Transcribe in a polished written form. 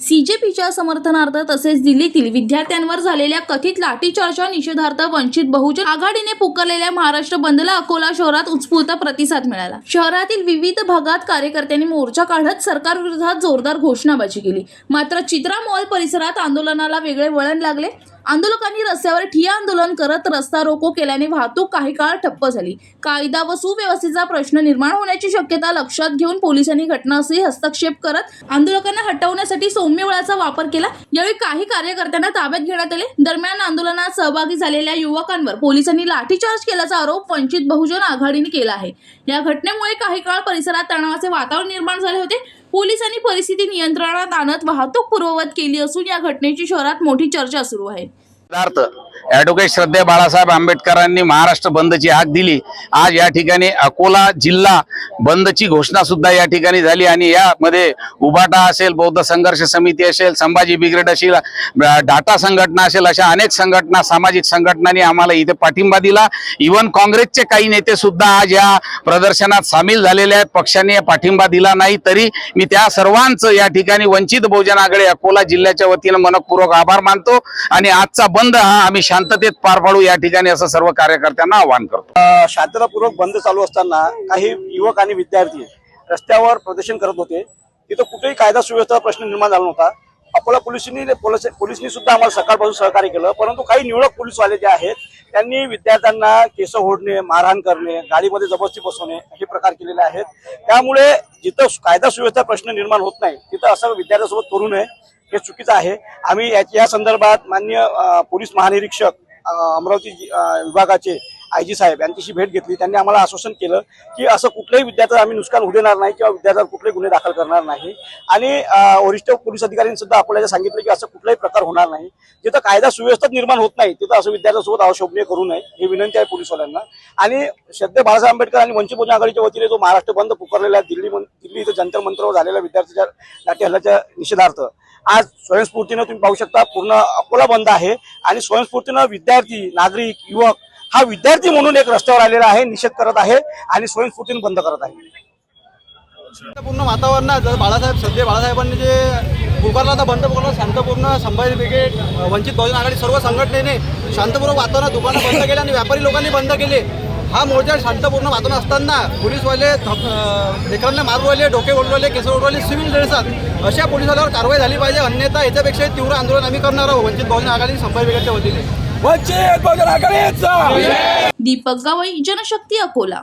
सीजेपीच्या समर्थनार्थ तसेच दिल्लीतील विद्यार्थ्यांवर झालेल्या कथित लाठीचार्जच्या निषेधार्थ वंचित बहुजन आघाडीने पुकारलेल्या महाराष्ट्र बंदला अकोला शहरात उत्स्फूर्त प्रतिसाद मिळाला। शहरातील विविध भागात कार्यकर्त्यांनी मोर्चा काढत सरकारविरोधात जोरदार घोषणाबाजी केली। मात्र चित्रा मॉल परिसरात आंदोलनाला वेगळे वळण लागले। आंदोलकांनी रस्त्यावर ठिय्या आंदोलन करत रस्ता रोको केल्याने वाहतूक काही काळ ठप्प झाली। कायदा व सुव्यवस्थेचा प्रश्न निर्माण होण्याची शक्यता लक्षात घेऊन पोलिसांनी घटनास्थळी हस्तक्षेप करत आंदोलकांना हटवण्यासाठी सौम्य बळाचा वापर केला। यावेळी काही कार्यकर्त्यांना ताब्यात घेण्यात आले। दरम्यान आंदोलनात सहभागी झालेल्या युवकांवर पोलिसांनी लाठीचार्ज केल्याचा आरोप वंचित बहुजन आघाडीने केला आहे। या घटनेमुळे काही काळ परिसरात तणावाचे वातावरण निर्माण झाले होते। पोलिसांनी परिस्थिती नियंत्रणात आणत वाहतूक पूर्ववत केली असून या घटनेची शहरात मोठी चर्चा सुरू आहे। ॲडव्होकेट श्रद्धेय बाळासाहेब आंबेडकरांनी महाराष्ट्र बंदची हाक दिली। आज या ठिकाणी अकोला जिल्हा बंदची घोषणा सुद्धा या ठिकाणी झाली आणि यामध्ये उभाटा असेल, बौद्ध संघर्ष समिती असेल, संभाजी ब्रिगेड असेल, डाटा संघटना असेल, अशा अनेक संघटना, सामाजिक संघटनांनी आम्हाला इथे पाठिंबा दिला। इव्हन काँग्रेसचे काही नेते सुद्धा आज या प्रदर्शनात सामील झालेले आहेत। पक्षाने पाठिंबा दिला नाही तरी मी त्या सर्वांचं या ठिकाणी वंचित बहुजन आघाडी अकोला जिल्ह्याच्या वतीने मनपूर्वक आभार मानतो आणि आजचा बंद हा आम्ही शांततेत पार पाडू या ठिकाणी असं सर्व कार्यकर्त्यांना आवाहन करतो। शांततापूर्वक बंद चालू असताना काही युवक आणि विद्यार्थी रस्त्यावर प्रदर्शन करत होते। तिथं कुठेही कायदा सुव्यवस्थेचा प्रश्न निर्माण झाला नव्हता। अकोला पोलिसांनी सुद्धा आम्हाला सकाळपासून सहकार्य केलं, परंतु काही निवडक पोलीसवाले जे आहेत त्यांनी विद्यार्थ्यांना केस ओढणे, मारहाण करणे, गाडीमध्ये जबरदस्ती बसवणे हे प्रकार केलेले आहेत। त्यामुळे जिथं कायदा सुव्यवस्थेचा प्रश्न निर्माण होत नाही तिथं असं विद्यार्थ्यांसोबत करू नये, हे चुकीचं आहे। आम्ही या संदर्भात माननीय पोलीस महानिरीक्षक अमरावती विभागाचे आयजी साहेब यांच्याशी भेट घेतली। त्यांनी आम्हाला आश्वासन केलं की असं कुठल्याही विद्यार्थ्याला आम्ही नुकसान होऊ देणार नाही किंवा विद्यार्थ्यावर कुठलेही गुन्हे दाखल करणार नाही आणि वरिष्ठ पोलीस अधिकाऱ्यांनी सुद्धा अकोल्याला सांगितलं की असं कुठलाही प्रकार होणार नाही। जिथं कायदा सुव्यवस्था निर्माण होत नाही तिथं असं विद्यार्थ्यांसोबत अवशोभनीय करू नये ही विनंती आहे पोलीसवाल्यांना। आणि श्रद्धेय बाळासाहेब आंबेडकर आणि वंचित बहुजन आघाडीच्या वतीने जो महाराष्ट्र बंद पुकारलेला आहे दिल्ली इथं जंतर मंतरवर झालेल्या विद्यार्थ्यांच्या लाठी हल्ल्याच्या निषेधार्थ आज स्वयंस्फूर्तीनं तुम्ही पाहू शकता पूर्ण अकोला बंद आहे आणि स्वयंस्फूर्तीनं विद्यार्थी, नागरिक, युवक हा विद्यार्थी म्हणून एक रस्त्यावर आलेला आहे, निषेध करत आहे आणि स्वयंस्फूर्तीनं बंद करत आहे। पूर्ण वातावरणात जर श्रद्धेय बाळासाहेबांनी जे पुकारला होता, बंद पुकारला, शांतपूर्ण संभाजी ब्रिगेड, वंचित बहुजन आघाडी सर्व संघटनेने शांतपूर्ण वातावरणात दुकानं बंद केली आणि व्यापारी लोकांनी बंद केले। हा मोर्चा शांतपूर्ण वातावरण असताना पोलीसवाले लेकरांना मारू राहिले, डोके ओढू राहिले, केस ओढू राहिले, सिव्हिल ड्रेसात अशा पोलिसांवर कारवाई झाली पाहिजे, अन्यथा याच्यापेक्षा तीव्र आंदोलन आम्ही करणार आहोत वंचित बहुजन आघाडी संभाजी ब्रिगेडच्या वतीने। दीपक गावई, जनशक्ती, अकोला।